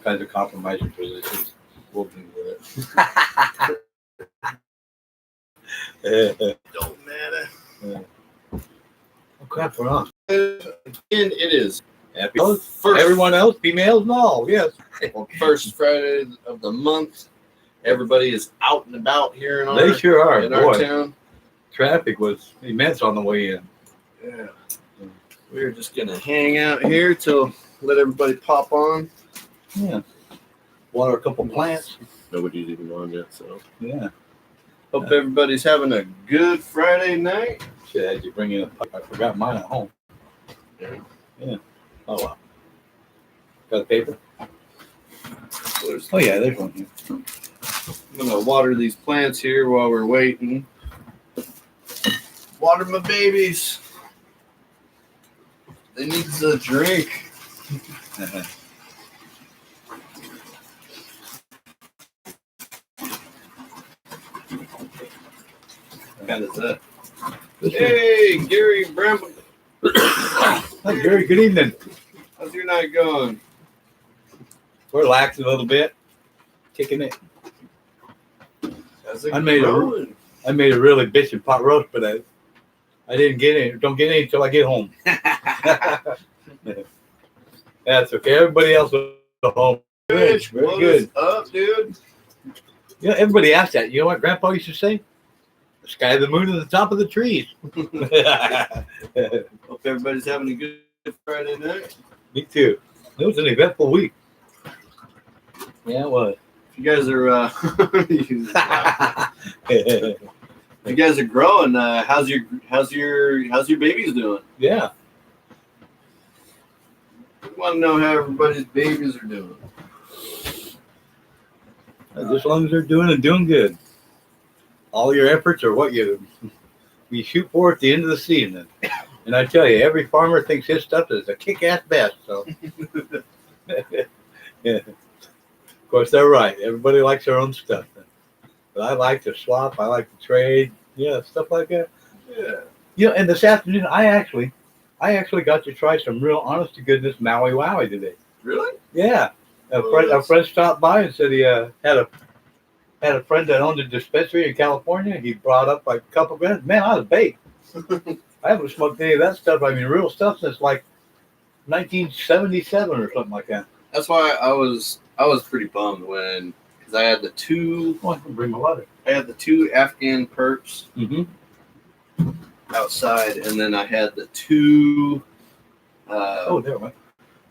kinds of compromising positions. We'll do with it. Don't matter. Oh crap, we're on. And it is Happy everyone else, females and all, yes. First Friday of the month. Everybody is out and about here in They sure are. our town. Traffic was immense on the way in. Yeah. We're just gonna hang out here till let everybody pop on. Yeah. Water a couple plants. Nobody's even on yet, so yeah. Hope everybody's having a good Friday night. Shit, had you bring in a pipe? I forgot mine at home. Yeah. Oh well. Got a paper? Oh yeah, there's one here. I'm gonna water these plants here while we're waiting. Water my babies. They need a drink. Kind of that. Hey, Gary Bramble. Hi, Gary. Good evening. How's your night going? We're relaxing a little bit, kicking it. I made a really bitchin' pot roast, but I didn't get any. Don't get any until I get home. That's okay. Everybody else is home. Good. Very good. Up, dude. You know, everybody asks that. You know what Grandpa used to say? The sky, the moon, and the top of the trees. Hope everybody's having a good Friday night. Me too. It was an eventful week. Yeah, it was. You guys are you guys are growing. How's your babies doing? Yeah. I want to know how everybody's babies are doing. As long as they're doing good. All your efforts are what you shoot for at the end of the season. And I tell you, every farmer thinks his stuff is a kick-ass best. So, yeah. Of course, they're right. Everybody likes their own stuff. But I like to swap. I like to trade. Yeah, stuff like that. Yeah. You know, and this afternoon, I actually got to try some real honest-to-goodness Maui Wowie today. Really? Yeah. A friend stopped by and said he had a friend that owned a dispensary in California. He brought up like a couple grams. Man, I was baked. I haven't smoked any of that stuff. I mean, real stuff since like 1977 or something like that. That's why I was pretty bummed because I had the two. Oh, I can bring my water. I had the two Afghan perps Mm-hmm. outside, and then I had the two. There went.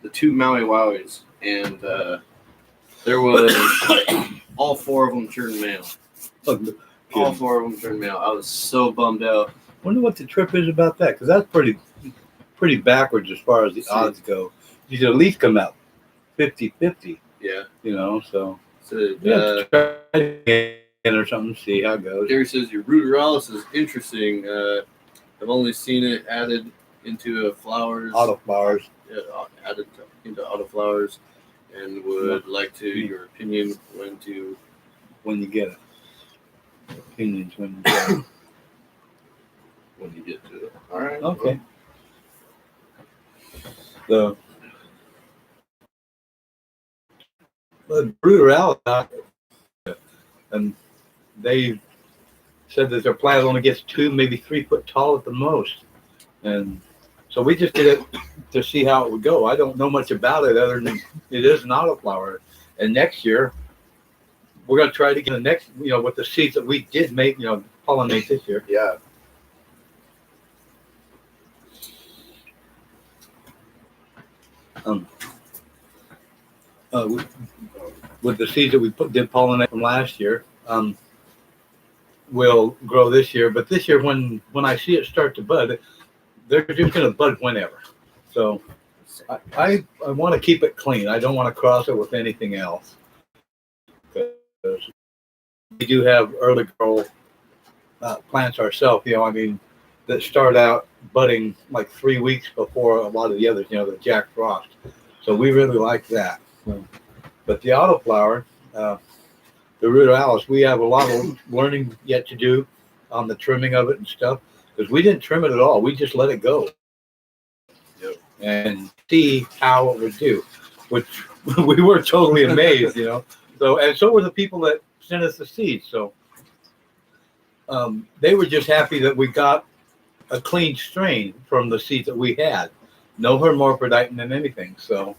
The two Maui Wowies, and there was all four of them turned male. All four of them turned male. I was so bummed out. Wonder what the trip is about that, because that's pretty backwards as far as the odds go. You should at least come out 50-50. Yeah. You know, so yeah, try again or something, see how it goes. Gary says your ruderalis is interesting. I've only seen it added into flowers. Autoflowers. Added into autoflowers, and would like to your opinion when you get it. Opinions when you get it. When you get to it. All right. Okay. The Brutal, and they said that their plant only gets 2, maybe 3 foot tall at the most, and so we just did it to see how it would go. I don't know much about it other than it is an autoflower, and next year we're going to try to get the next, with the seeds that we did make, pollinate this year. Yeah. With the seeds that we did pollinate from last year, will grow this year. But this year, when I see it start to bud, they're just going to bud whenever. So I want to keep it clean. I don't want to cross it with anything else. Because we do have early grow plants ourselves, that start out budding like 3 weeks before a lot of the others, the Jack Frost. So we really like that. But the autoflower, the ruderalis, we have a lot of learning yet to do on the trimming of it and stuff, because we didn't trim it at all. We just let it go and see how it would do, which we were totally amazed, So, and so were the people that sent us the seeds. So they were just happy that we got a clean strain from the seeds that we had. No hermaphrodite than anything. So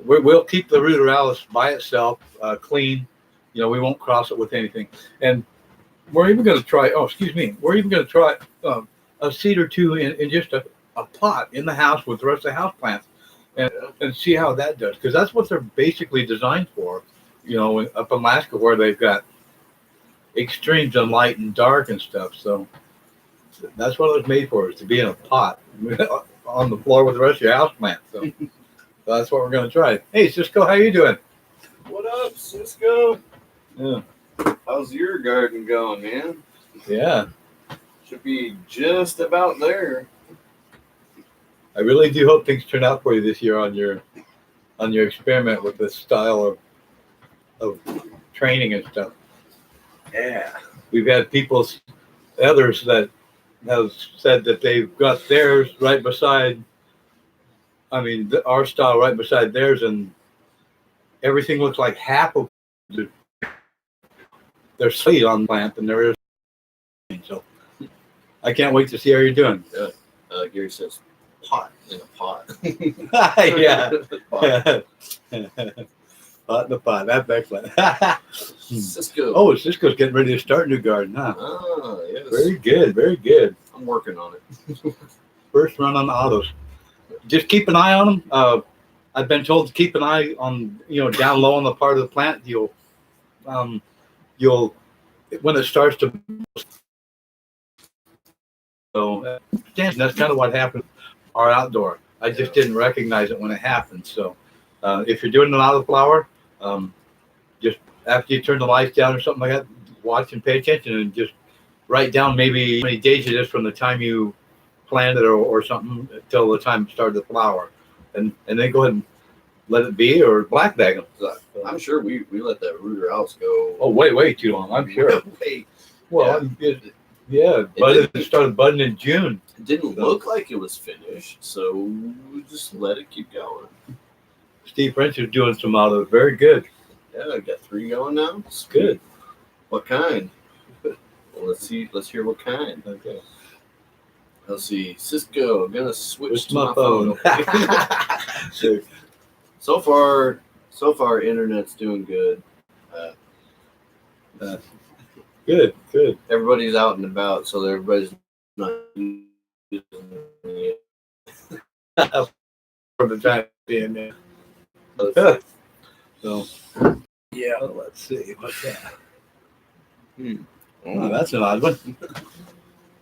we'll keep the ruderalis by itself, clean. We won't cross it with anything. And we're even going to try, we're even going to try a seed or two in just a pot in the house with the rest of the house plants and see how that does. Because that's what they're basically designed for, up in Alaska where they've got extremes in light and dark and stuff. So that's what it was made for, is to be in a pot on the floor with the rest of your house plants. So that's what we're going to try. Hey, Cisco, how you doing? What up, Cisco? Yeah. How's your garden going, man? Yeah. Should be just about there. I really do hope things turn out for you this year on your experiment with this style of training and stuff. Yeah. We've had others that have said that they've got theirs right beside, our style right beside theirs, and everything looks like half of their seed on the plant than there is. So I can't wait to see how you're doing. Gary says, pot in a pot. Yeah. Pot in the pot. That's excellent. Cisco. Oh, Cisco's getting ready to start a new garden, huh? Ah, yes. Very good. Very good. I'm working on it. First run on the autos. Just keep an eye on them. I've been told to keep an eye on, down low on the part of the plant. You'll when it starts to. So that's kind of what happened. Our outdoor. I just didn't recognize it when it happened. So if you're doing an autoflower, just after you turn the lights down or something like that, watch and pay attention and just write down maybe how many days it is from the time you planted or something until the time it started to flower, and then go ahead and let it be or black bag them. I'm sure we let that ruderalis go. Oh, way too long. I'm sure. Well, yeah, it started budding in June. It didn't look like it was finished, so we just let it keep going. Steve French is doing some autos. Very good. Yeah, I got 3 going now. It's good. What kind? Well, let's see. Let's hear what kind. Okay. Let's see. Cisco, I'm gonna switch to my phone. Sure. So far, internet's doing good. Good. Everybody's out and about, so everybody's not using it. For the time being, yeah. So, yeah. Let's see. What's that? Oh, that's an odd one.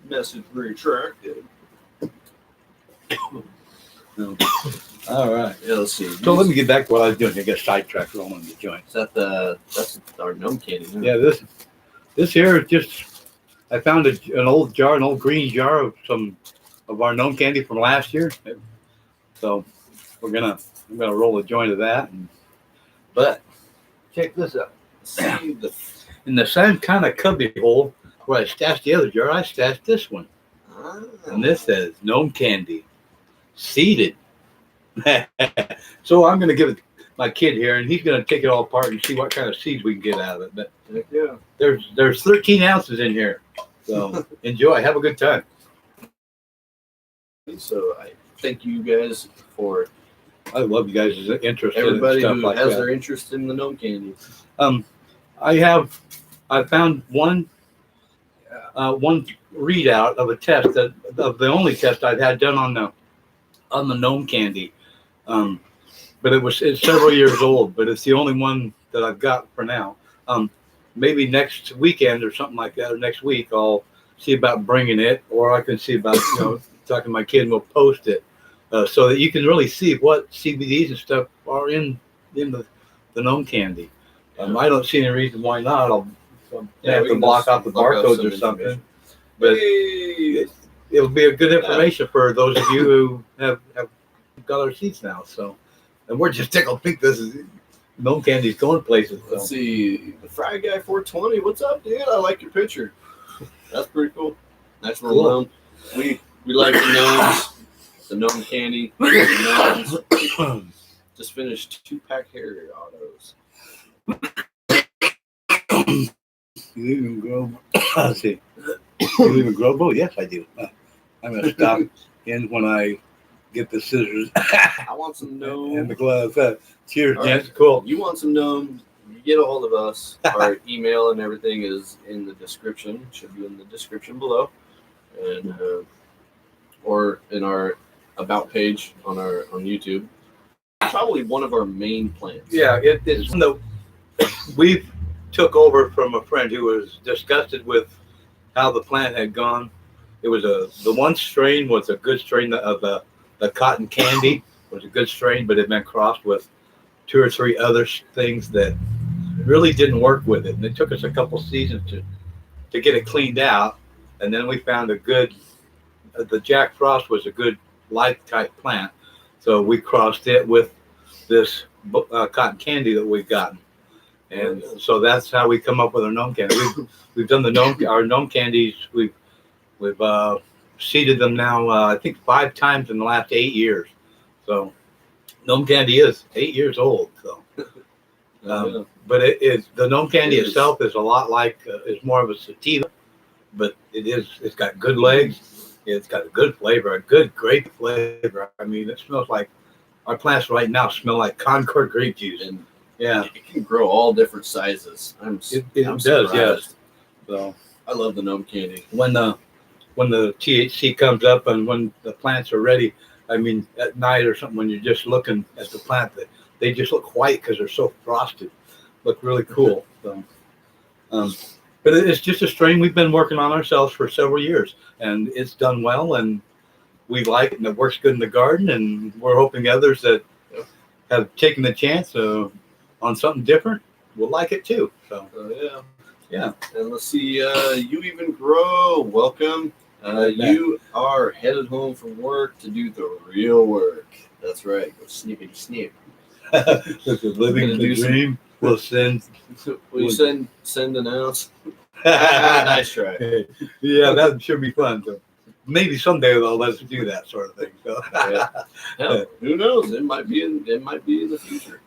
Message retracted. No. All right. Yeah, let's see. So let me get back to what I was doing. I got sidetracked rolling the joint. Is that's our gnome candy? Huh? Yeah, this here is just, I found an old green jar of some of our gnome candy from last year. So I'm gonna roll a joint of that. But check this out. See In the same kind of cubby hole where I stashed the other jar, I stashed this one. And this says gnome candy, seeded. So I'm going to give it my kid here, and he's going to take it all apart and see what kind of seeds we can get out of it. But yeah, there's 13 ounces in here. So enjoy. Have a good time. So I thank you guys for. I love you guys' interest. Everybody in stuff who like has that. their interest in the gnome candy. I found one readout of a test of the only test I've had done on the gnome candy, but it's several years old, but it's the only one that I've got for now. Maybe next weekend or something like that, or next week I'll see about bringing it, or I can see about talking to my kid and we'll post it so that you can really see what CBDs and stuff are in the gnome candy. I don't see any reason why not. I'll have to block out the barcodes or something. But it'll be a good information for those of you who have got our seats now. So, and we're just tickled pink. This is gnome candy's going places. So. Let's see, the Fry Guy 420. What's up, dude? I like your picture. That's pretty cool. Nice little gnome. We like the gnomes, the gnome candy. The gnomes. just finished 2-pack Harrier autos. You even grow? Let's see. You even grow both? Yes, I do. I'm gonna stop in when I get the scissors I want some gnome. and the gloves. Cheers, All gents. right. Cool. You want some gnome? You get a hold of us. Our email and everything is in the description. Should be in the description below, and or in our about page on YouTube. Probably one of our main plans. Yeah, it's no. We took over from a friend who was disgusted with how the plant had gone. It was the one strain was a good strain of the cotton candy was a good strain, but it had been crossed with 2 or 3 other things that really didn't work with it. And it took us a couple seasons to get it cleaned out. And then we found a good, the Jack Frost was a good light type plant. So we crossed it with this cotton candy that we've gotten. And so that's how we come up with our gnome candy. We've done our gnome candies. We've seeded them now, I think 5 times in the last 8 years. So gnome candy is 8 years old. So, but the gnome candy itself is a lot like it's more of a sativa, but it's got good legs. It's got a good flavor, a good grape flavor. I mean, it smells like our plants right now smell like Concord grape juice. And yeah, it can grow all different sizes. I'm does, surprised. yes. So I love the gnome candy. When the THC comes up and when the plants are ready, I mean, at night or something, when you're just looking at the plant, they just look white because they're so frosted. Look really cool. So, but it's just a strain we've been working on ourselves for several years, and it's done well, and we like it, and it works good in the garden, and we're hoping others that have taken the chance on something different will like it too. So yeah. And let's see, you even grow. Welcome. You are headed home from work to do the real work. That's right. Go snippity snip. Living the dream. We'll send. Will you send an ounce? Nice try. Yeah, that should be fun. So maybe someday they'll let us do that sort of thing. So Hell, who knows? It might be in the future.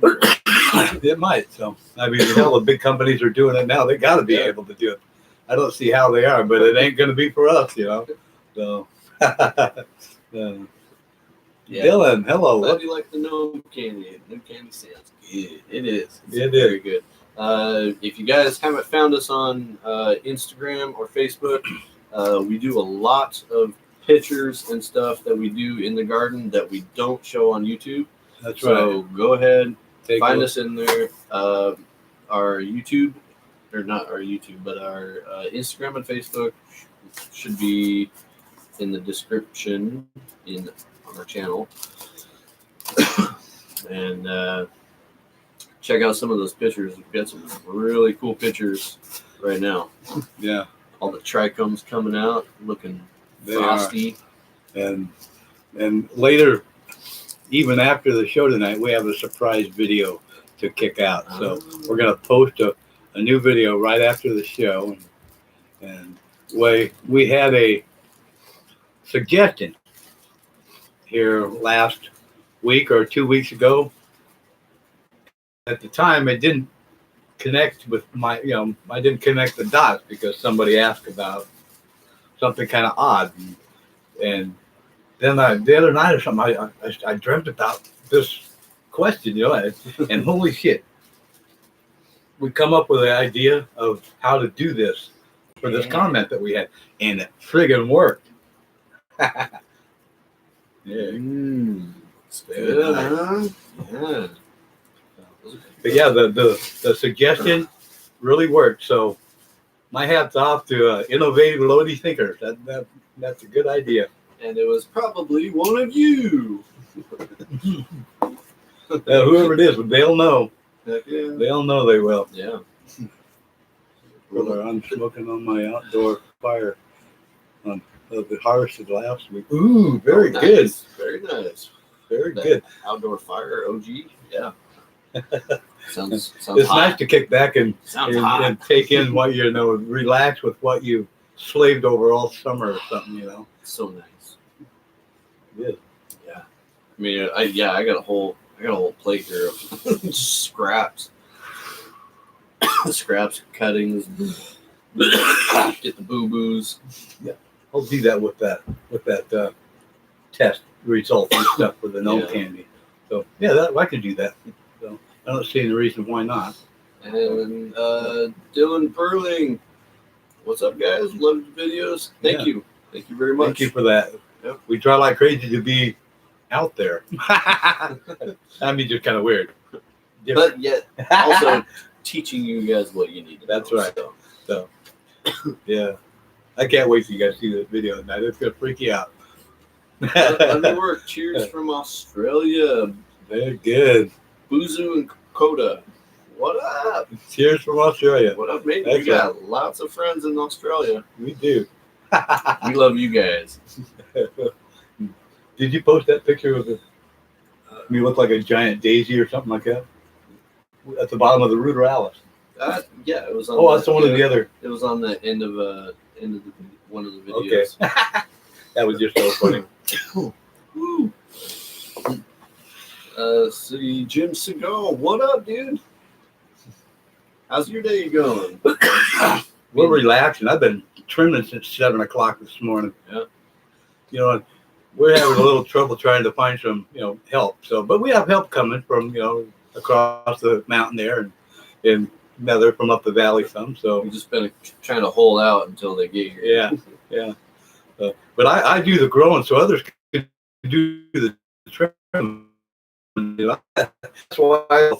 It might. So I mean, the big companies are doing it now. They got to be able to do it. I don't see how they are, but it ain't going to be for us, So, Dylan, hello. Glad you like the gnome candy. Gnome candy sounds good. It is. It's very good. If you guys haven't found us on Instagram or Facebook, we do a lot of pictures and stuff that we do in the garden that we don't show on YouTube. That's so right. Go ahead, find us in there. Our YouTube, or not our YouTube, but our Instagram and Facebook should be in the description on our channel. And check out some of those pictures. We've got some really cool pictures right now. Yeah. All the trichomes coming out, looking frosty. And later, even after the show tonight, we have a surprise video to kick out. So we're going to post a new video right after the show. And we had a suggestion here last week or 2 weeks ago. At the time, it didn't connect with I didn't connect the dots because somebody asked about something kind of odd. And then the other night or something, I dreamt about this question, and holy shit, we come up with the idea of how to do this for this comment that we had, and it friggin' worked. Good, huh? Yeah. But yeah, the suggestion really worked. So my hat's off to innovative Lodi thinkers. That's a good idea. And it was probably one of you. Whoever it is, they'll know. Heck yeah. They'll know they will. Yeah. Brother, I'm smoking on my outdoor fire the harvested last week. Ooh, very good. Very nice. Very good. Outdoor fire, OG. Yeah. Sounds it's hot. Nice to kick back and take in what relax with what you slaved over all summer or something, So nice. Yeah. Yeah. I mean, I got a whole I got a whole plate here of just scraps. Scraps, cuttings, get the boo-boos. Yeah, I'll do that with that test results and stuff with the gnome candy. So yeah, I could do that. So I don't see any reason why not. And Dylan Perling, what's up, guys? Love the videos. Thank you very much. Thank you for that. Yep. We try like crazy to be out there. I mean, just kind of weird, but yet also teaching you guys what you need to That's know, right. So yeah, I can't wait till you guys see this video tonight. It's gonna freak you out. Let me work. Cheers from Australia. Very good. Buzu and Coda. What up? Cheers from Australia. What up, mate? That's We got lots of friends in Australia. We do. We love you guys. Did you post that picture of me look like a giant daisy or something like that? At the bottom of the Rooter Alice. Yeah, it was on. Oh, that's one of the other. It was on the end of one of the videos. Okay. That was just so funny. See, Jim Seagal, what up, dude? How's your day going? We're relaxing. I've been trimming since 7 o'clock this morning. Yeah. You know, we're having a little trouble trying to find some, help. So, but we have help coming from, across the mountain there, and now they're from up the valley some. So We've just been trying to hold out until they get here. yeah, yeah. But I do the growing, so others can do the trimming. That's why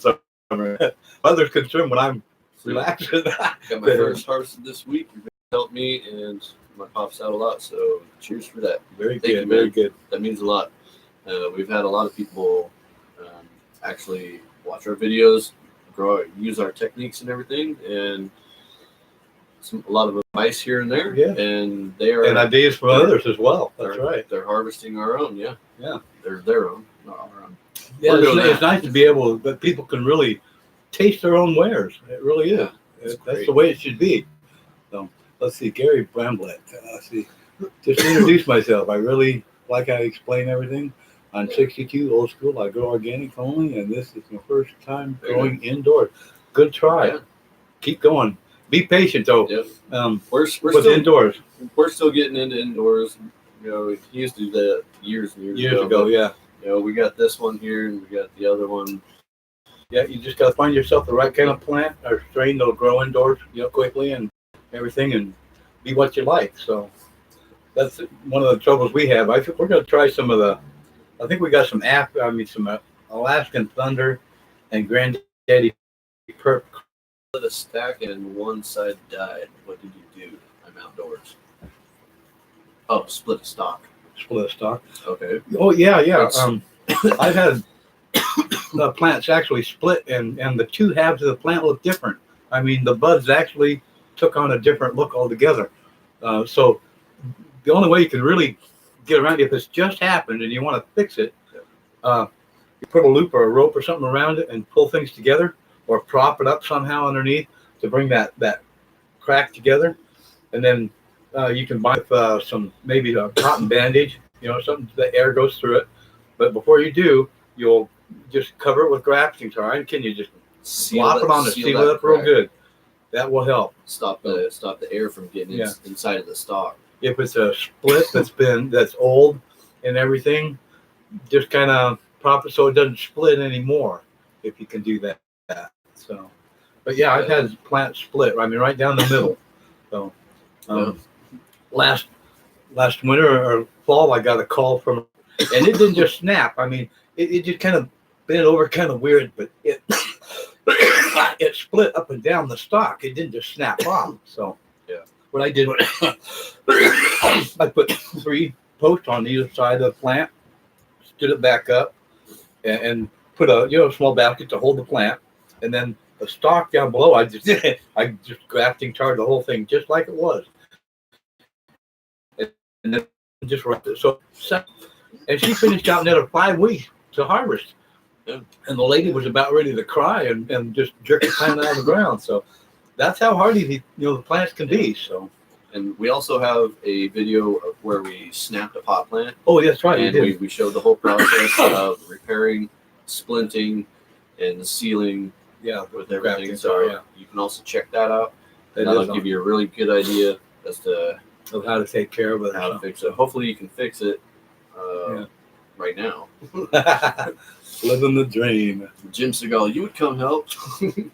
others can trim when I'm relaxing. Got my first harvest this week. You've helped me, and my pop's out a lot. So cheers for that. Very Thank you, good, very good. That means a lot. We've had a lot of people actually watch our videos, use our techniques and everything, and a lot of advice here and there. Yeah. And they are And ideas from others as well. That's right. They're harvesting our own. Yeah. Yeah. They're their own, not our own. Yeah, We're doing it's that. nice to be able that people can really taste their own wares. It really is. Yeah, That's great. the way it should be. So let's see, Gary Bramblett. Let's see. Just to introduce myself. I really like how I explain everything. I'm 62, old school. I grow organic only, and this is my first time growing indoors. Good try. Yeah. Keep going. Be patient though. Yep. We're We're with still indoors. we're still getting into indoors. He used to do that years and years Ago, yeah. We got this one here, and we got the other one. Yeah, you just got to find yourself the right kind of plant or strain that'll grow indoors, quickly and everything, and be what you like. So that's one of the troubles we have. I think we're going to try some of the. I think we got some some Alaskan Thunder and Granddaddy Perp. Split a stack, and one side died. What did you do? I'm outdoors. Oh, split a stock. Split a stock. Okay. Oh yeah. I've had the plants actually split, and the two halves of the plant look different. I mean, the buds actually took on a different look altogether. So the only way you can really get around it, if it's just happened and you want to fix it, you put a loop or a rope or something around it and pull things together, or prop it up somehow underneath to bring that crack together, and then you can buy some, maybe a cotton bandage, something that air goes through it. But before you do, you'll just cover it with grafting tar, and can you just slop it on it, seal it up real good. That will help. Stop the air from getting inside of the stalk. If it's a split that's old and everything, just kind of prop it so it doesn't split anymore. If you can do that. So, but yeah, I've had plants split. I mean, right down the middle. So, last winter or fall, I got a call from, and it didn't just snap. I mean, it just kind of bent over, kind of weird, but it it split up and down the stalk. It didn't just snap off. So, what I did was I put 3 posts on either side of the plant, stood it back up, and put a small basket to hold the plant, and then the stalk down below, I just grafting tarred the whole thing just like it was, and then just wrapped it. So, and she finished out another 5 weeks to harvest, and the lady was about ready to cry and just jerk the plant out of the ground. So that's how hardy the plants can be. So. And we also have a video of where we snapped a pot plant. Oh, that's right. And we showed the whole process of repairing, splinting and sealing Yeah, with the everything. grafting, So yeah. you can also check that out. That That'll is give you a really good idea as to of how to take care of it. how to fix it. Hopefully, you can fix it right now. Living the dream. Jim Seagal, you would come help. Can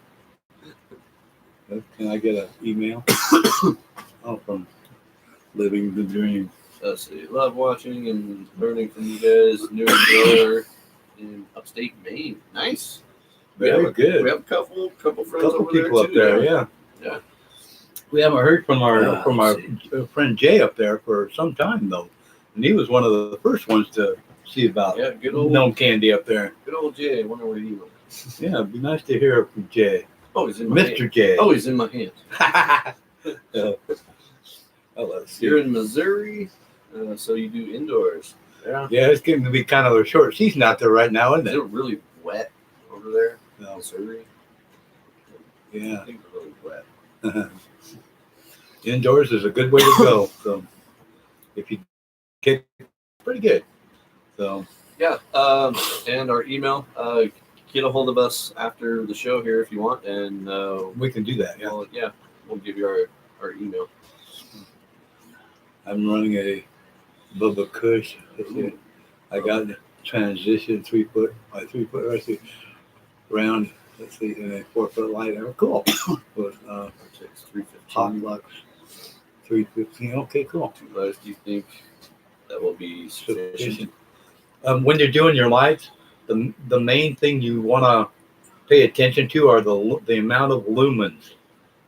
I get an email? Oh, from Living the Dream. Let's see. Love watching and learning from you guys. New grower in upstate Maine. Nice. Very good. We have a couple friends Couple over people there up too. there, yeah. Yeah. We haven't heard from our let's see. friend Jay up there for some time though, and he was one of the first ones to see about Good old gnome candy up there. Good old Jay. I wonder where he went. Yeah, it'd be nice to hear from Jay, Oh, he's in my Mr. hand. Jay. Oh, he's in my hand. Let's see. You're in Missouri, so you do indoors. Yeah. Yeah, it's getting to be kind of a short season out there right now, isn't Is it? it really wet over there? No. Missouri. Yeah. I think it's really wet. Indoors is a good way to go. So if you get pretty good. So Yeah. And our email. Get a hold of us after the show here if you want, and we can do that. Yeah. We'll give you our email. I'm running a Bubba Kush. I got the transition 3 foot by 3 foot. Let's see, round. Let's see, and a 4 foot light. Cool. With It's 315. hot lux 315. Okay, cool. 2 lights. Do you think that will be sufficient? When you're doing your lights, the main thing you want to pay attention to are the amount of lumens.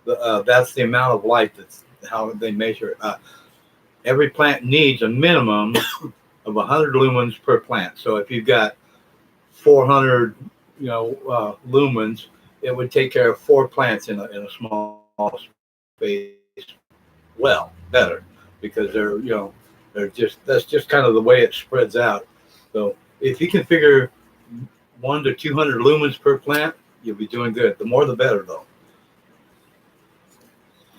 That's the amount of light. That's how they measure it. Every plant needs a minimum of 100 lumens per plant. So if you've got 400, lumens, it would take care of 4 plants in a small space. Well, better because that's just kind of the way it spreads out. So if you can figure 100 to 200 lumens per plant, you'll be doing good. The more, the better, though.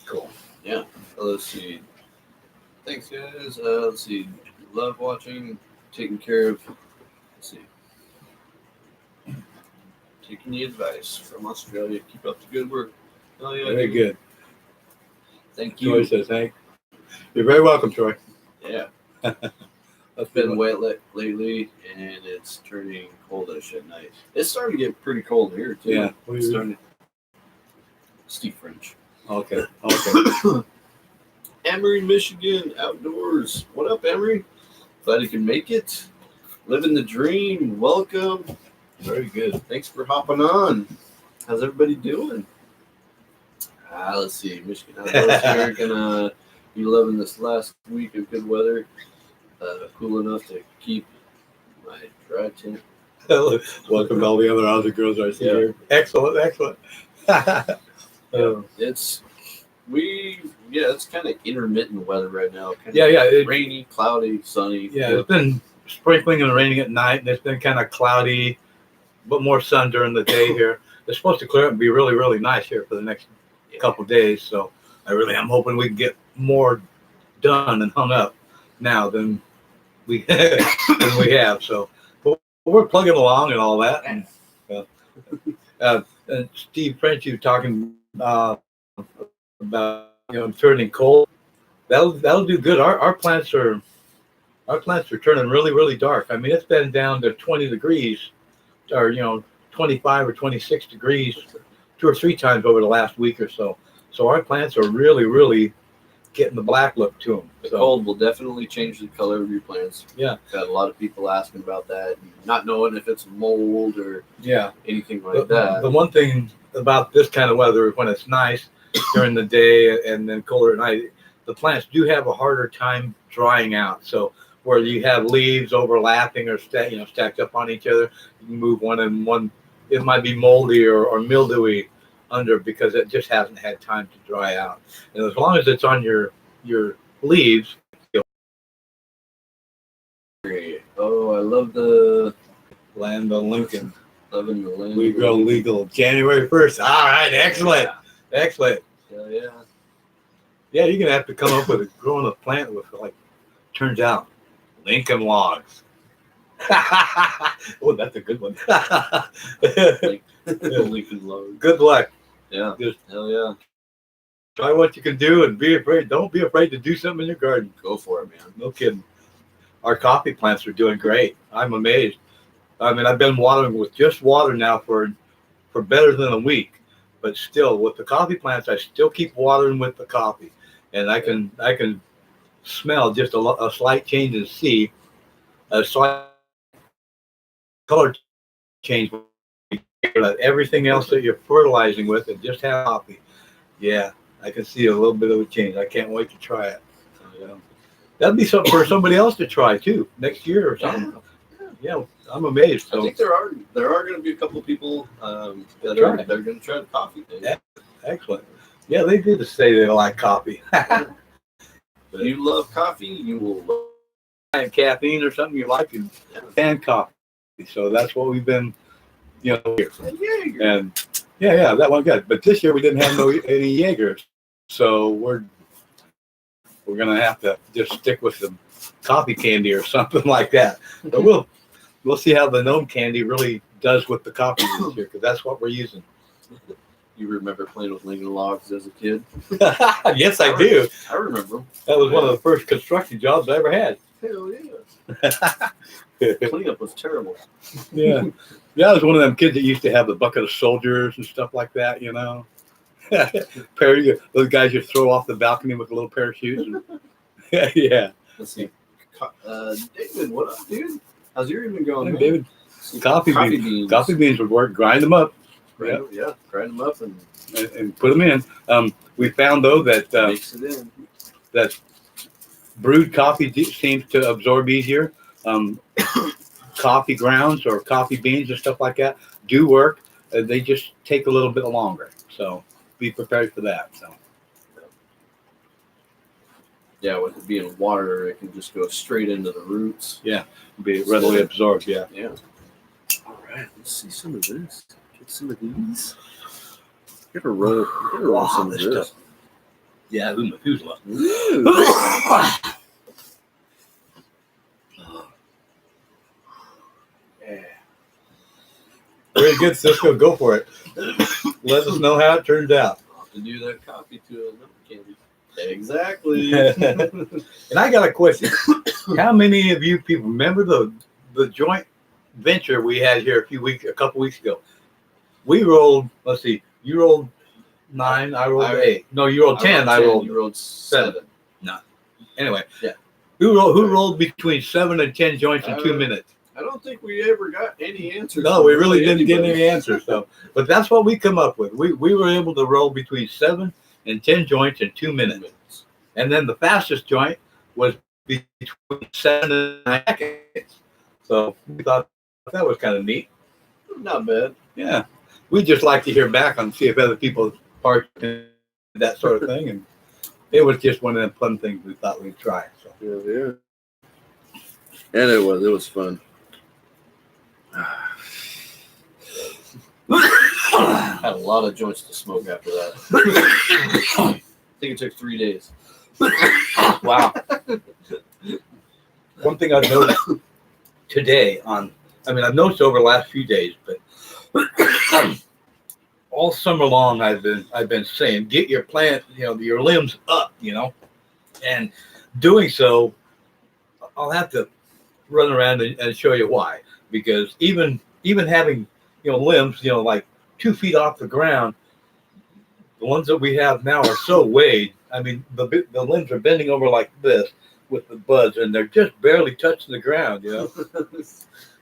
Cool. Yeah. Let's see. Thanks, guys. Let's see. Love watching, taking care of. Let's see. Taking the advice from Australia. Keep up the good work. Oh yeah. Very good. Thank you. Troy says, "Hey, you're very welcome, Troy." Yeah. It's Been wet lately, and it's turning coldish at night. It's starting to get pretty cold here too. Yeah. It's starting. Steve French. Okay. Emery, Michigan, outdoors. What up, Emery? Glad you can make it. Living the dream. Welcome. Very good. Thanks for hopping on. How's everybody doing? Let's see. Michigan outdoors here. Gonna be loving this last week of good weather. Cool enough to keep my dry tent. Welcome to all the other Aussie girls I see here. Excellent. It's kind of intermittent weather right now. Rainy, cloudy, sunny. Yeah, it's been sprinkling and raining at night, and it's been kind of cloudy, but more sun during the day here. It's supposed to clear up and be really, really nice here for the next couple of days. So I'm hoping we can get more done and hung up now than we have. So but we're plugging along and all that. And Steve French, you were talking about turning cold. That'll do good. Our plants are turning really, really dark. I mean, it's been down to 20 degrees, or 25 or 26 degrees 2 or 3 times over the last week or so. So our plants are really, really getting the black look to them. The cold will definitely change the color of your plants. Yeah. Got a lot of people asking about that, not knowing if it's mold or anything like that. The one thing about this kind of weather, when it's nice during the day and then colder at night, the plants do have a harder time drying out. So where you have leaves overlapping or stacked up on each other, you can move one and one. It might be moldy or mildewy under because it just hasn't had time to dry out. And as long as it's on your leaves. Oh, I love the Land of Lincoln. Loving the land. We grow legal January 1st. All right, excellent. Hell yeah. Yeah, you're gonna have to come up with growing a plant with turns out Lincoln logs. Oh, that's a good one. Like, Lincoln Logs. Good luck. Yeah. Just Hell yeah. try what you can do and be afraid. Don't be afraid to do something in your garden. Go for it, man. No kidding. Our coffee plants are doing great. I'm amazed. I mean, I've been watering with just water now for better than a week, but still with the coffee plants, I still keep watering with the coffee, and I can smell just a slight change and see a slight color change. Everything else that you're fertilizing with and just have coffee. Yeah, I can see a little bit of a change. I can't wait to try it. So, that'd be something for somebody else to try too next year or something. Yeah, I'm amazed. So I think there are going to be a couple of people that are they're going to try the coffee thing. Yeah, excellent. Yeah, they did say they like coffee. If you love coffee, you will love caffeine or something you like and coffee. So that's what we've been, here. And yeah, that one good. But this year we didn't have any Jaegers, so we're gonna have to just stick with some coffee candy or something like that. But we'll see how the gnome candy really does with the coffee this year, because that's what we're using. You remember playing with Lincoln Logs as a kid? Yes, I do. I remember them. That was one of the first construction jobs I ever had. Hell yeah. Cleanup was terrible. Yeah. I was one of them kids that used to have the bucket of soldiers and stuff like that, Those guys you throw off the balcony with a little parachute. Yeah. Let's see. David, what up, dude? How's your evening going, man? David, coffee beans. Coffee beans would work. Grind them up. Grind them up and put them in. We found though that mix it in. That brewed coffee seems to absorb easier. Coffee grounds or coffee beans and stuff like that do work. They just take a little bit longer. So be prepared for that. So. Yeah, with it being water, it can just go straight into the roots. Yeah, be readily absorbed. Yeah. Yeah. All right, let's see some of this. Get some of these. Get a roll some of this stuff. Yeah, Methuselah. Yeah. Very good, Cisco. Go for it. Let us know how it turned out. I'll have to do that coffee to a number candy. Exactly. And I got a question. How many of you people remember the joint venture we had here a couple weeks ago? We rolled, let's see, you rolled 9, I rolled 8. No, you rolled 10, you rolled 7. No. Anyway. Yeah. Who rolled between 7 and 10 joints in 2 minutes? I don't think we ever got any answers. No, we really didn't get any answers. So, but that's what we come up with. We were able to roll between 7 and 10 joints in 2 minutes. And then the fastest joint was between 7 and 9 seconds. So we thought that was kind of neat. Not bad. Yeah. We just like to hear back on see if other people part that sort of thing. And it was just one of them fun things we thought we'd try. So. Yeah. And it was fun. Had a lot of joints to smoke after that. I think it took 3 days. Wow. One thing I've noticed today I've noticed over the last few days, but all summer long I've been saying, get your plant, your limbs up, and doing so, I'll have to run around and show you why. Because even having limbs like 2 feet off the ground, the ones that we have now are so weighed. I mean, the limbs are bending over like this with the buds, and they're just barely touching the ground.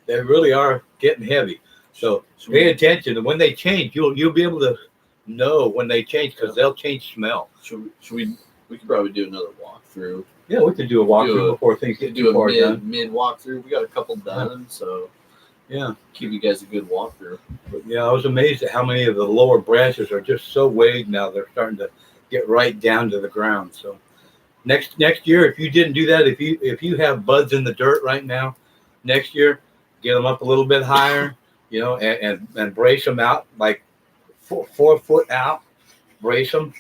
They really are getting heavy. So pay attention, and when they change, you'll be able to know when they change because they'll change smell. Should we could probably do another walkthrough. Yeah, we could do a walkthrough before things get too far done. Mid walkthrough. We got a couple done, so yeah, give you guys a good walkthrough. But yeah, I was amazed at how many of the lower branches are just so weighed now. They're starting to get right down to the ground. So next year, if you didn't do that, if you have buds in the dirt right now, next year get them up a little bit higher, and brace them out like 4 foot out, brace them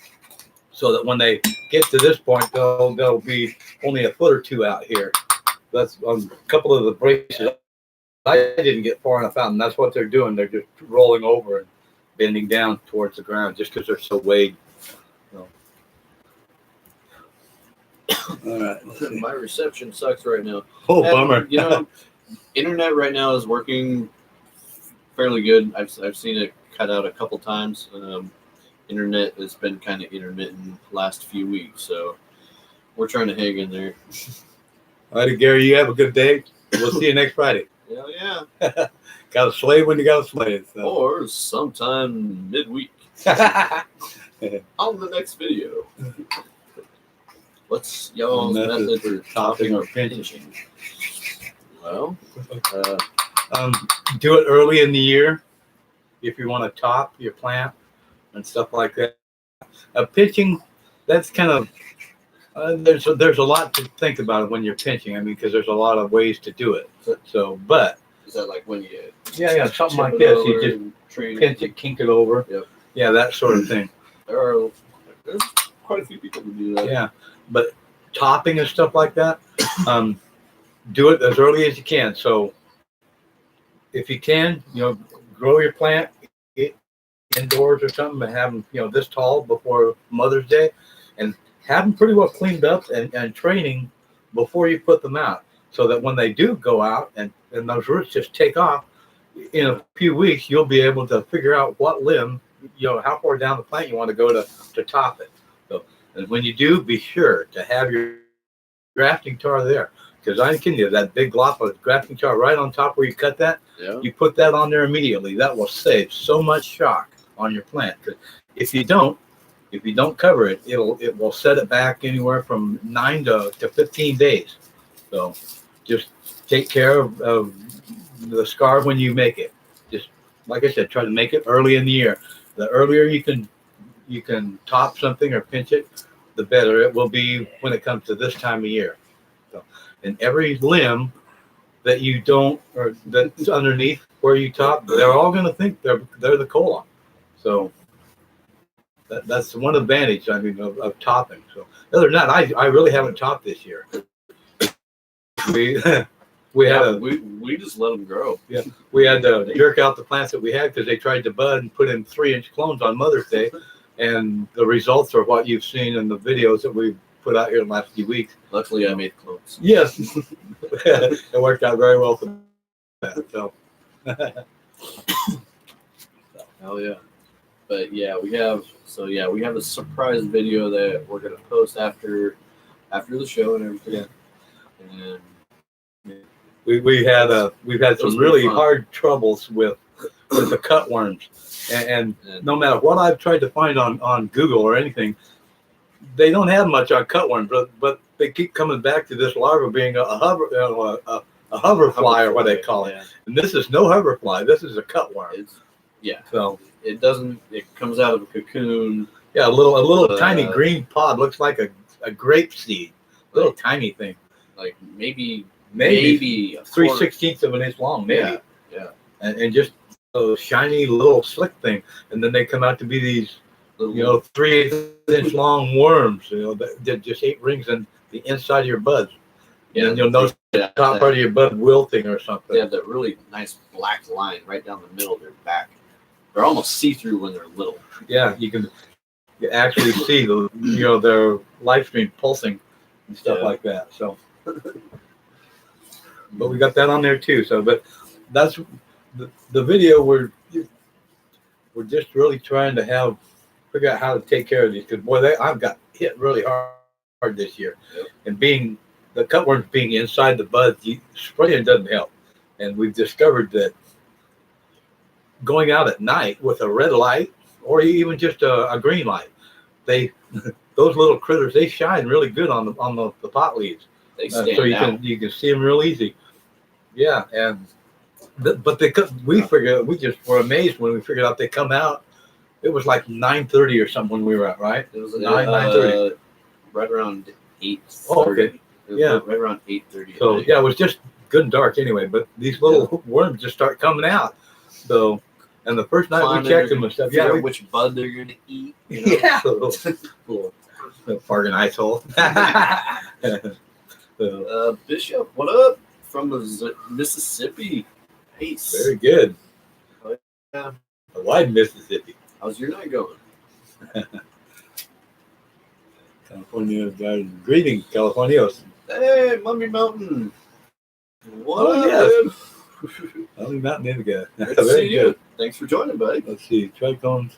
so that when they get to this point, they'll be only a foot or two out here. That's a couple of the braces I didn't get far enough out, and that's what they're doing. They're just rolling over and bending down towards the ground just because they're so weighed. So. All right. My reception sucks right now. Oh, bummer. You know, internet right now is working fairly good. I've seen it cut out a couple times. Internet has been kind of intermittent last few weeks, so we're trying to hang in there. All right, Gary, you have a good day. We'll see you next Friday. Hell yeah. Got to slay when you got to slay. So. Or sometime midweek on the next video. What's y'all's method for topping or pinching? Well, do it early in the year if you want to top your plant and stuff like that. Pinching, that's kind of there's a lot to think about when you're pinching. I mean, because there's a lot of ways to do it. So, but is that like when you something like this? You just pinch it, kink it over. Yep. Yeah, that sort of thing. There's quite a few people who do that. Yeah, but topping and stuff like that, do it as early as you can. So, if you can, grow your plant indoors or something, and have them, this tall before Mother's Day, and have them pretty well cleaned up and training before you put them out, so that when they do go out and those roots just take off, in a few weeks you'll be able to figure out what limb, how far down the plant you want to go to top it. So, and when you do, be sure to have your grafting tar there, because I can do that big glop of grafting tar right on top where you cut that. Yeah. You put that on there immediately. That will save so much shock on your plant. Because if you don't cover it, it will set it back anywhere from 9 to 15 days. So just take care of the scar when you make it. Just like I said, try to make it early in the year. The earlier you can top something or pinch it, the better it will be when it comes to this time of year. So, and every limb that you don't, or that's underneath where you top, they're all going to think they're the colon. So that's one advantage, of topping. So other than that, I really haven't topped this year. We just let them grow. Yeah, we had to jerk out the plants that we had because they tried to bud and put in 3-inch clones on Mother's Day, and the results are what you've seen in the videos that we've put out here in the last few weeks. Luckily, I made clones. Yes, it worked out very well for that. So, hell yeah. But we have a surprise video that we're gonna post after the show and everything. Yeah. And we've had some really hard troubles with the cutworms, and no matter what I've tried to find on Google or anything, they don't have much on cutworms, but they keep coming back to this larva being a hoverfly, or what they call it. And this is no hoverfly. This is a cutworm. So it comes out of a cocoon. Yeah, a little tiny green pod, looks like a grape seed. Little tiny thing. Like maybe 3/16 of an inch long, maybe. Yeah. And just a shiny little slick thing. And then they come out to be these 3/8 inch long worms, that just 8 rings in the inside of your buds. Yeah, and you'll notice the top part of your bud wilting or something. They have that really nice black line right down the middle of their back. They're almost see-through when they're little. Yeah, you actually see their live stream pulsing and stuff like that. So, but we got that on there too. So, but that's the video. We're just really trying to figure out how to take care of these, because boy, I've got hit really hard this year. Yep. And the cutworms being inside the buds, spraying doesn't help. And we've discovered that going out at night with a red light, or even just a green light, those little critters, they shine really good on the pot leaves. They stand out. You can see them real easy. Yeah, but we just were amazed when we figured out they come out. It was like 9:30 or something when we were out, right? It was 9:30. Right around 8:30. Oh, okay. Yeah, right around 8:30. So it was just good and dark anyway. But these little worms just start coming out. So, and the first night we checked them and stuff. Yeah, which bud they're gonna eat. Yeah, little bargain ice hole. Bishop, what up from Mississippi? Nice. Very good. Oh, yeah. Hawaii, Mississippi. How's your night going? California Garden. Greetings, Californios. Hey, Mummy Mountain. What Oh, up, yes. dude? Only Mountain Indica. Good to Very see good. you. Thanks for joining, buddy. Let's see. Trichomes.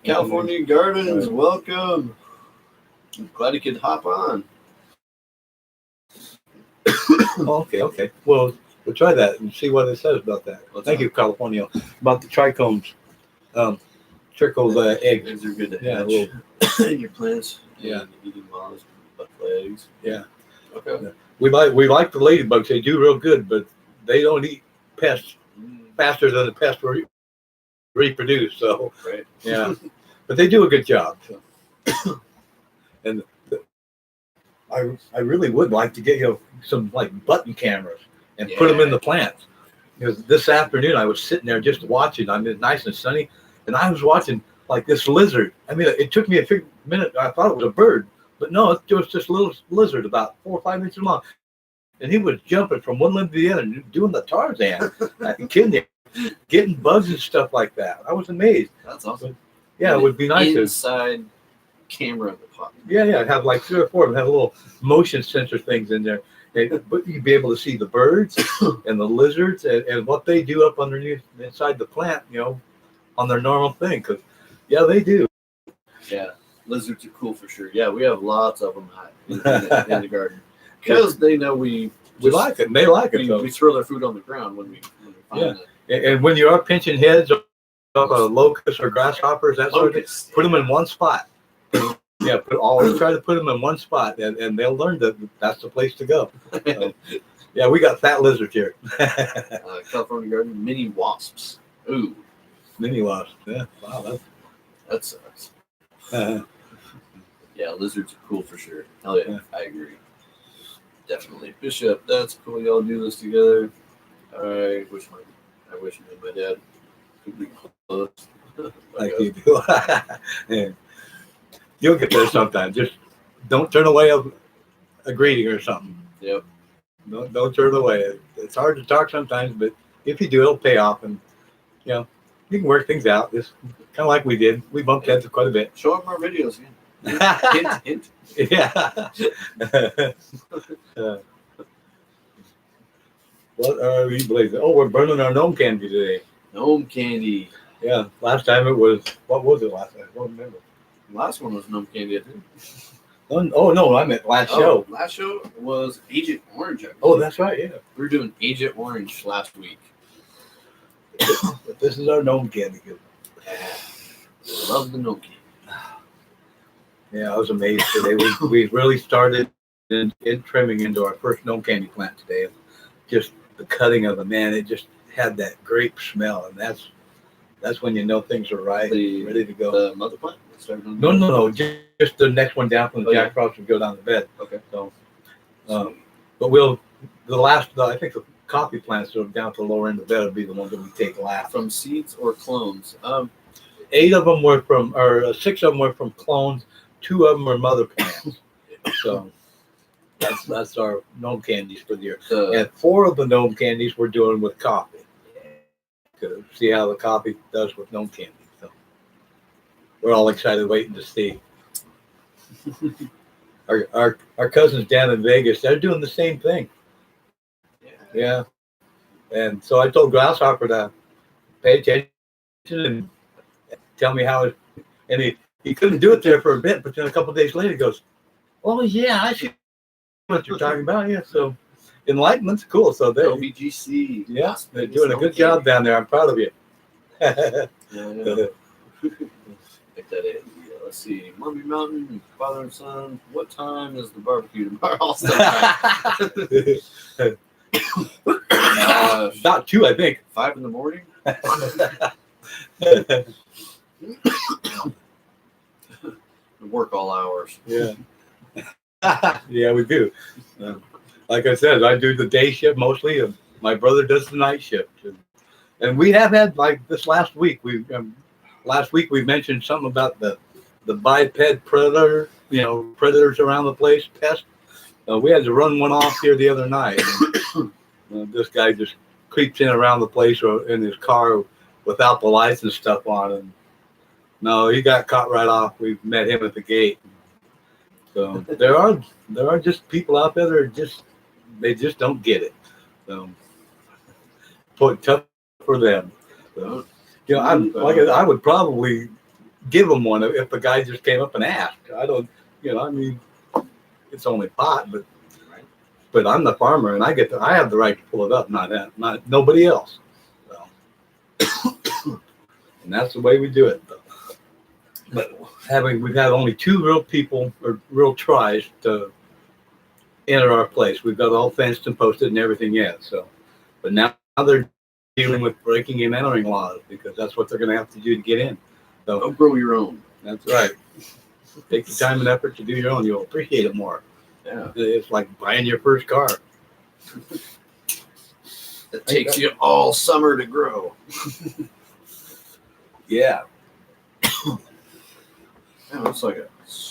California Gardens, Right. welcome. I'm glad you could hop on. Okay. Well, we'll try that and see what it says about that. Thank you, California. About the trichomes. Trickle eggs. Eggs are good to Yeah, hatch in your plants. Yeah. And eating moths, butterfly eggs. Yeah. Okay. We like the ladybugs. They do real good, but they don't eat pests faster than the pests reproduce. So Right. yeah, but they do a good job. So. And I really would like to get some like button cameras and put them in the plants. Because this afternoon I was sitting there just watching. I mean, it's nice and sunny, and I was watching like this lizard. I mean, it took me a few minutes. I thought it was a bird, but no, it was just a little lizard about 4 or 5 inches long, and he was jumping from one limb to the other, doing the Tarzan. I'm kidding you, getting bugs and stuff like that. I was amazed. That's awesome. Yeah, it would be nice to. Inside camera in the pot. Yeah, have like 3 or 4 of them, have little motion sensor things in there. But you'd be able to see the birds and the lizards and what they do up underneath inside the plant, on their normal thing. Because, yeah, they do. Yeah, lizards are cool for sure. Yeah, we have lots of them in the garden because they know we like it. And they like it. We throw their food on the ground when we find it. And when you are pinching heads of locusts or grasshoppers, that sort of thing, put them in one spot. Yeah, always try to put them in one spot, and they'll learn that that's the place to go. So, yeah, we got fat lizards here. California Garden, mini wasps. Ooh, Mini wasps. Yeah, wow, that sucks. that's Yeah, lizards are cool for sure. Hell yeah, I agree. Definitely. Bishop, that's cool. Y'all do this together. I wish me and my dad could be close. like you do. Yeah. You'll get there sometime. Just don't turn away a greeting or something. Yep. Don't turn away. It's hard to talk sometimes, but if you do, it'll pay off, and you can work things out. Just kind of like we did. We bumped heads quite a bit. Show them our videos again. Hint. Yeah. What are we blazing? Oh, we're burning our gnome candy today. Gnome candy. Yeah. Last time it was. What was it last time? I don't remember. Last one was gnome candy, I think. Oh no, I meant last show. Last show was Agent Orange. Actually. Oh, that's right. Yeah. We were doing Agent Orange last week. But this is our gnome candy. Love the gnome candy. Yeah, I was amazed today. We really started in trimming into our first gnome candy plant today. Just the cutting of the man, it just had that grape smell, and that's when you know things are right, ready to go. The mother plant? No, just the next one down from the Jack Frost would go down the bed. Okay. So, but I think the coffee plants that are down to the lower end of the bed will be the ones that we take last. From seeds or clones? 6 of them were from clones. 2 of them were mother plants. So that's our gnome candies for the year. And 4 of the gnome candies we're doing with coffee. To see how the coffee does with gnome candy. So we're all excited waiting to see. Our cousins down in Vegas, they're doing the same thing. Yeah. And so I told Grasshopper to pay attention and tell me how it, and he couldn't do it there for a bit, but then a couple of days later he goes, "Oh yeah, I see what you're talking about." Yeah, so enlightenment's cool. So they LBGC. Yeah, they're doing a good job down there. I'm proud of you. Yeah, Pick that in. Yeah, let's see. Mummy Mountain, father and son. What time is the barbecue tomorrow? About 2, I think. 5 in the morning. Work all hours. Yeah. Yeah, we do. Like I said, I do the day shift mostly, and my brother does the night shift. And we have had, like this last week, we mentioned something about the biped predator, predators around the place, pests. We had to run one off here the other night. This guy just creeps in around the place or in his car without the lights and stuff on. And no, he got caught right off. We met him at the gate. So there are just people out there that are they just don't get it. So tough for them. So, I would probably give them one if the guy just came up and asked. I don't, I mean, it's only pot, but I'm the farmer and I have the right to pull it up, not nobody else. So, and that's the way we do it. But we've had only 2 real people or real tries to enter our place. We've got all fenced and posted and everything yet. So, but now they're dealing with breaking and entering laws because that's what they're going to have to do to get in. So don't grow your own. That's right. Take the time and effort to do your own. You'll appreciate it more. Yeah. It's like buying your first car. It takes you all summer to grow. Yeah. It's like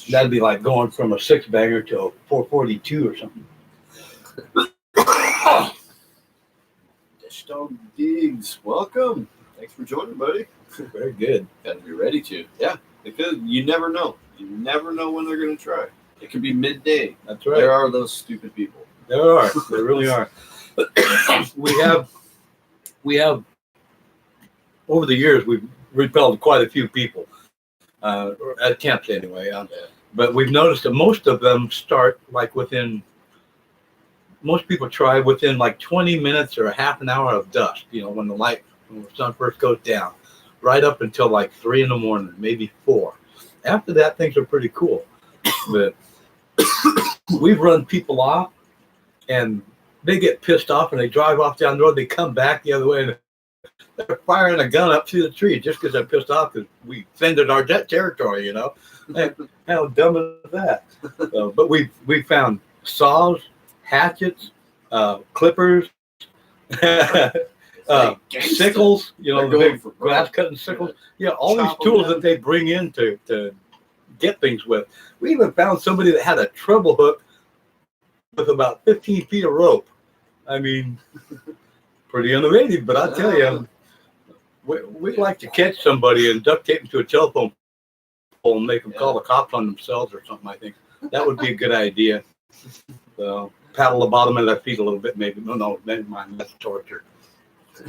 that'd be like going from a 6-bagger to a 442 or something. Dish Dog Diggs, welcome. Thanks for joining, buddy. Very good. Got to be ready to. Yeah, because you never know. You never know when they're going to try. It could be midday. That's right. There are those stupid people. There are. There really are. We have over the years we've repelled quite a few people. At camps anyway. But we've noticed that most of them start like most people try within like 20 minutes or a half an hour of dusk, when the sun first goes down, right up until like 3 a.m, maybe 4. After that, things are pretty cool. But we've run people off and they get pissed off and they drive off down the road. They come back the other way and they're firing a gun up through the tree just because they're pissed off because we defended our territory, How dumb is that? But we found saws, hatchets, clippers, sickles, the big grass cutting sickles. Yeah, all these tools that they bring in to get things with. We even found somebody that had a treble hook with about 15 feet of rope. I mean, pretty innovative, but I tell you, we'd like to catch somebody and duct tape them to a telephone pole and make them call the cops on themselves or something. I think that would be a good idea. So paddle the bottom of their feet a little bit, maybe. No, never mind. That's torture.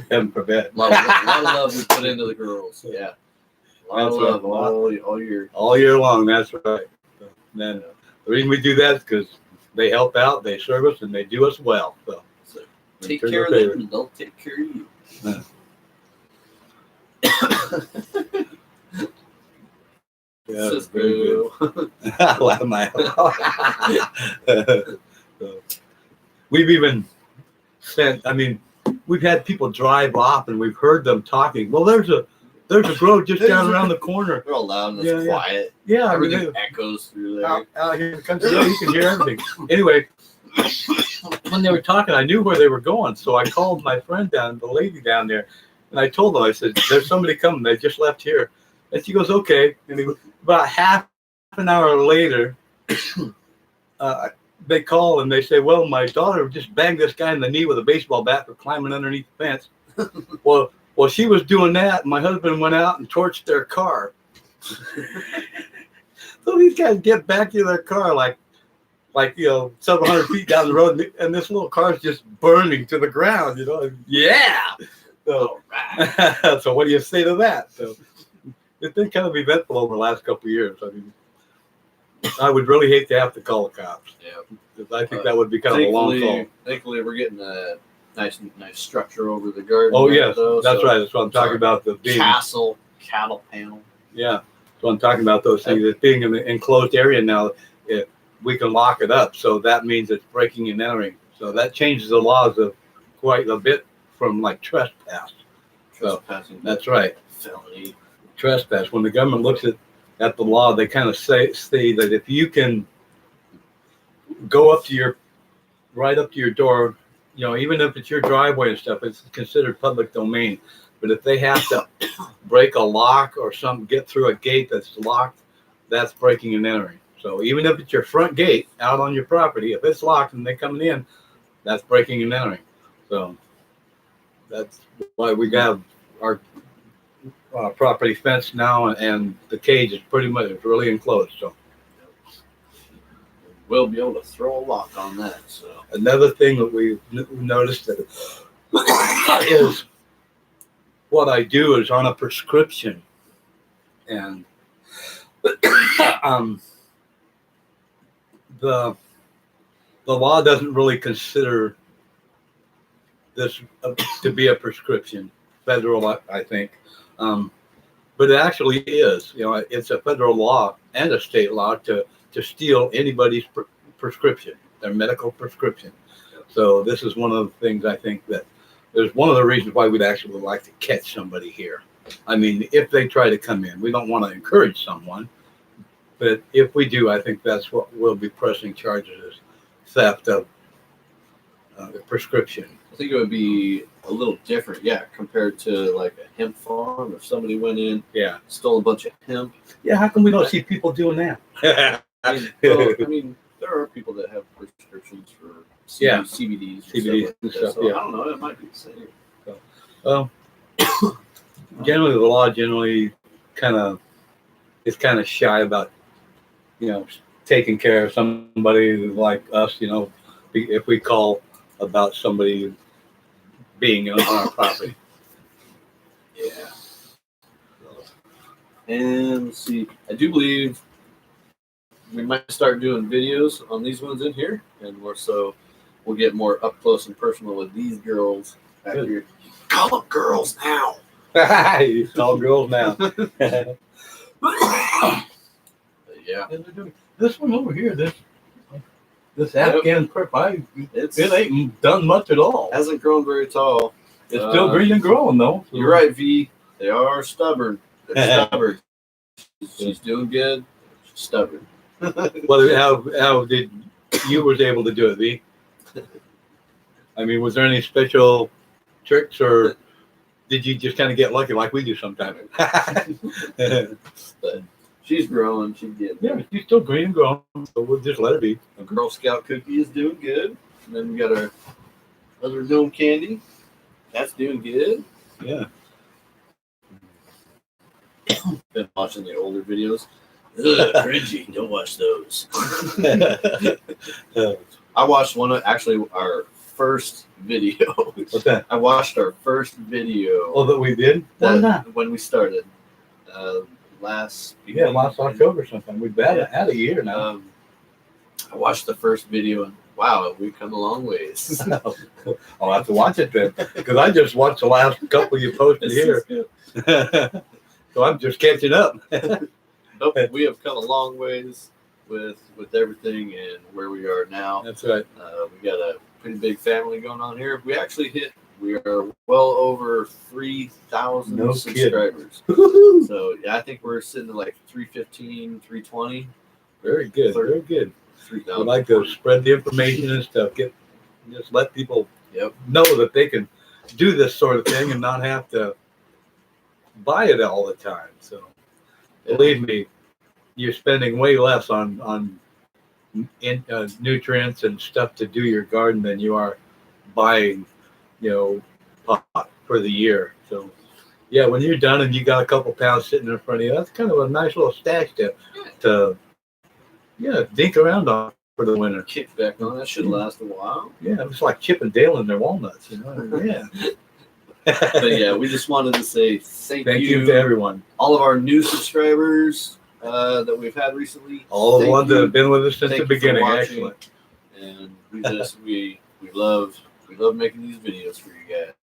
Heaven forbid. A lot of love we put into the girls. Yeah. A lot of love all year long. That's right. So then the reason we do that is because they help out, they serve us, and they do us well. So take care of them, and they'll take care of you. Yeah. Yeah, this is very good. So, we've even we've had people drive off and we've heard them talking. Well, there's a road just down around the corner. They're all loud and it's quiet. Yeah, everything echoes through there. Out here in the country, you can hear everything. Anyway, when they were talking, I knew where they were going, so I called my friend the lady down there, and I told them, I said, "There's somebody coming. They just left here." And she goes, "Okay." And about half an hour later, they call and they say, "Well, my daughter just banged this guy in the knee with a baseball bat for climbing underneath the fence." Well, she was doing that, and my husband went out and torched their car. So these guys get back to their car like several hundred feet down the road, and this little car's just burning to the ground. Yeah. So, so what do you say to that? So it's been kind of eventful over the last couple of years. I mean, I would really hate to have to call the cops. Yeah. Because I think that would be kind of a long call. Thankfully, we're getting a nice structure over the garden. Oh, yes. That's right. That's what I'm talking about. The castle, cattle panel. Yeah. So I'm talking about those things. It's being in the enclosed area now. We can lock it up. So that means it's breaking and entering. So that changes the laws of quite a bit from like trespass. Trespassing. That's right. Felony. Trespass. When the government looks at the law, they kind of say that if you can go right up to your door, even if it's your driveway and stuff, it's considered public domain. But if they have to break a lock or get through a gate that's locked, that's breaking and entering. So even if it's your front gate out on your property, if it's locked and they're coming in, that's breaking and entering. So That's why we got our property fenced now, and the cage is pretty much really enclosed. So we'll be able to throw a lock on that. So another thing that we noticed that is what I do is on a prescription, and the law doesn't really consider this to be a prescription, federal, I think, but it actually is. You know, it's a federal law and a state law to steal anybody's prescription, their medical prescription. So this is one of the things I think that is one of the reasons why we'd actually like to catch somebody here. I mean, if they try to come in, we don't want to encourage someone, but if we do, I think that's what we'll be pressing charges is theft of the prescription. I think it would be a little different, compared to like a hemp farm. If somebody went in, stole a bunch of hemp. Yeah, how come we don't see people doing that? I mean, there are people that have prescriptions for CBDs and stuff. So I don't know. It might be the same. Well, generally, the law is kind of shy about, taking care of somebody like us. If we call about somebody being on our property. Yeah. And let's see. I do believe we might start doing videos on these ones in here, and more so we'll get more up close and personal with these girls back here. Call them girls now. You call girls now. Yeah. This one over here, this Afghan prep, it ain't done much at all. Hasn't grown very tall. It's still green and growing though. You're right, V. They are stubborn. They're stubborn. She's doing good. She's stubborn. Well, how did you was able to do it, V? I mean, was there any special tricks, or did you just kind of get lucky like we do sometimes? But she's growing. She's getting yeah, she's still green and growing, so we'll just let her be. A Girl Scout cookie is doing good. And then we got our other gnome candy. That's doing good. Yeah. Been watching the older videos. Ugh, cringy. Don't watch those. I watched our first video. What's that? I watched our first video. Oh, that we did? When we started. Last October sometime. We've been at a year now. I watched the first video and wow, we've come a long ways. I'll have to watch it then, because I just watched the last couple you posted here. So I'm just catching up. But we have come a long ways with everything and where we are now. That's right. We got a pretty big family going on here. We are well over 3,000 subscribers. So yeah, I think we're sitting at like 315, 320. Very good. Very good. 3,000. We like to spread the information and stuff. Just let people know that they can do this sort of thing and not have to buy it all the time. So believe me, you're spending way less on nutrients and stuff to do your garden than you are buying, pot for the year. So yeah, when you're done and you got a couple pounds sitting in front of you, that's kind of a nice little stash to dink around on for the winter. Kick back on. That should last a while. Yeah, it's like Chip and Dale and their walnuts, Yeah. But yeah, we just wanted to say thank you to everyone. All of our new subscribers that we've had recently. All the ones that have been with us since the beginning. Excellent. And we love making these videos for you guys.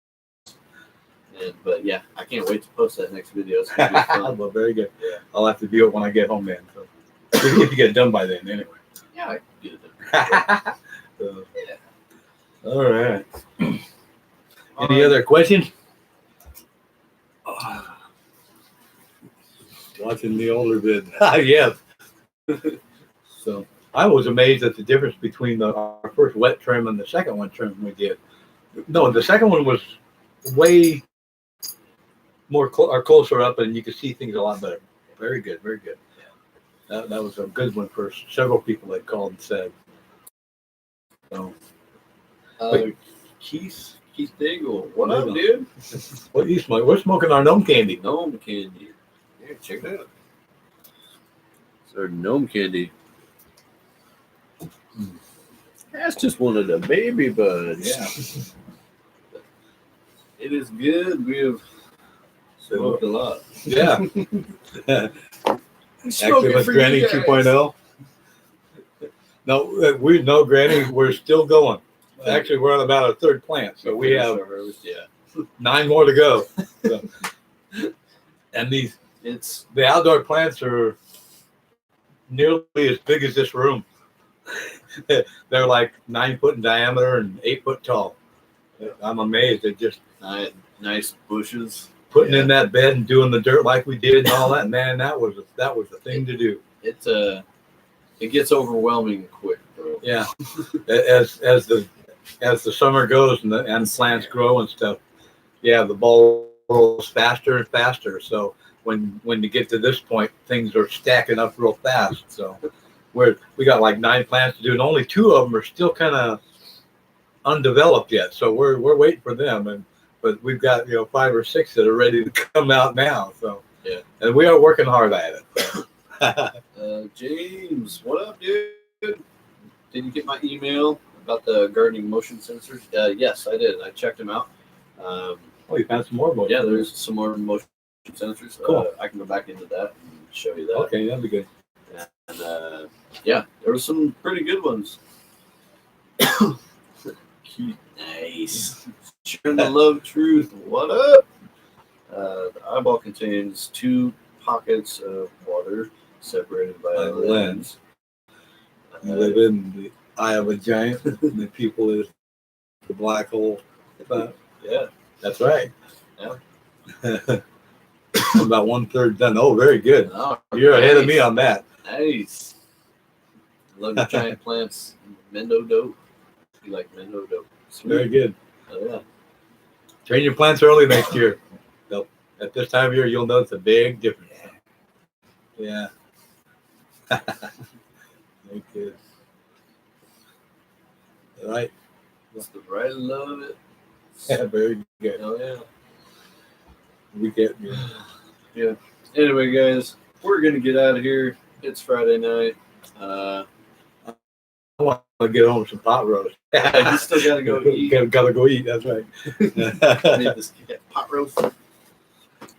But yeah, I can't wait to post that next video. It's gonna be fun. Well, very good. Yeah. I'll have to do it when I get home then. So if you get it done by then, anyway. Yeah, I can get it done. So, all right. Any other questions? Watching the older vid. Yes. So I was amazed at the difference between our first wet trim and the second one trim we did. No, the second one was way more closer up, and you could see things a lot better. Very good, very good. Yeah. That was a good one for several people that called and said. So, Keith Keith Dingle. What up, Dingle. dude? What you smoking? We're smoking our gnome candy. Gnome candy. Here, check it out. It's our gnome candy. That's just one of the baby buds. Yeah. It is good. We have smoked a lot. Yeah. Smoke Actually, it with for Granny you guys. 2.0. No, Granny, we're still going. Actually, we're on about our third plant, so we have Yeah. 9 more to go. So, and the outdoor plants are nearly as big as this room. They're like 9 foot in diameter and 8 foot tall. I'm amazed at just nice bushes. Putting in that bed and doing the dirt like we did and all that. Man, that was the thing to do. It gets overwhelming quick, bro. Yeah, as the summer goes and plants grow and stuff. Yeah, the ball rolls faster and faster. So when you get to this point, things are stacking up real fast. So we got like 9 plants to do, and only 2 of them are still kind of undeveloped yet. So we're waiting for them, but we've got 5 or 6 that are ready to come out now. So yeah, and we are working hard at it. So. James, what up, dude? Did you get my email about the gardening motion sensors? Yes, I did. I checked them out. Oh, you found some more? Yeah, there's some more motion sensors. Cool. I can go back into that and show you that. Okay, that'd be good. And yeah, there were some pretty good ones. Cute, nice. Sharing the love truth. What up? The eyeball contains 2 pockets of water separated by a lens. You live in the eye of a giant, and the people is the black hole. Yeah, that's right. Yeah. I'm about 1/3 done. Oh, very good. Oh, You're ahead of me on that. Nice. Love your giant plants. Mendo dope. You like Mendo dope. Sweet. Very good. Oh, yeah. Train your plants early next year. At this time of year, you'll notice a big difference. Yeah. Very good. All right. That's the right love it. Yeah, very good. Oh, yeah. We get Yeah. Anyway, guys, we're going to get out of here. It's Friday night. I want to get home with some pot roast. You still got to go eat. Gotta go eat. That's right. Made this pot roast.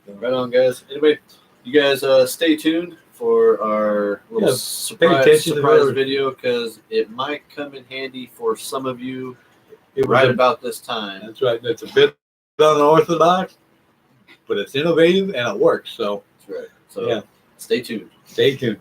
Right on, guys. Anyway, you guys stay tuned for our little surprise video, because it might come in handy for some of you about this time. That's right. It's a bit unorthodox, but it's innovative and it works. So that's right. So yeah, stay tuned. Stay tuned.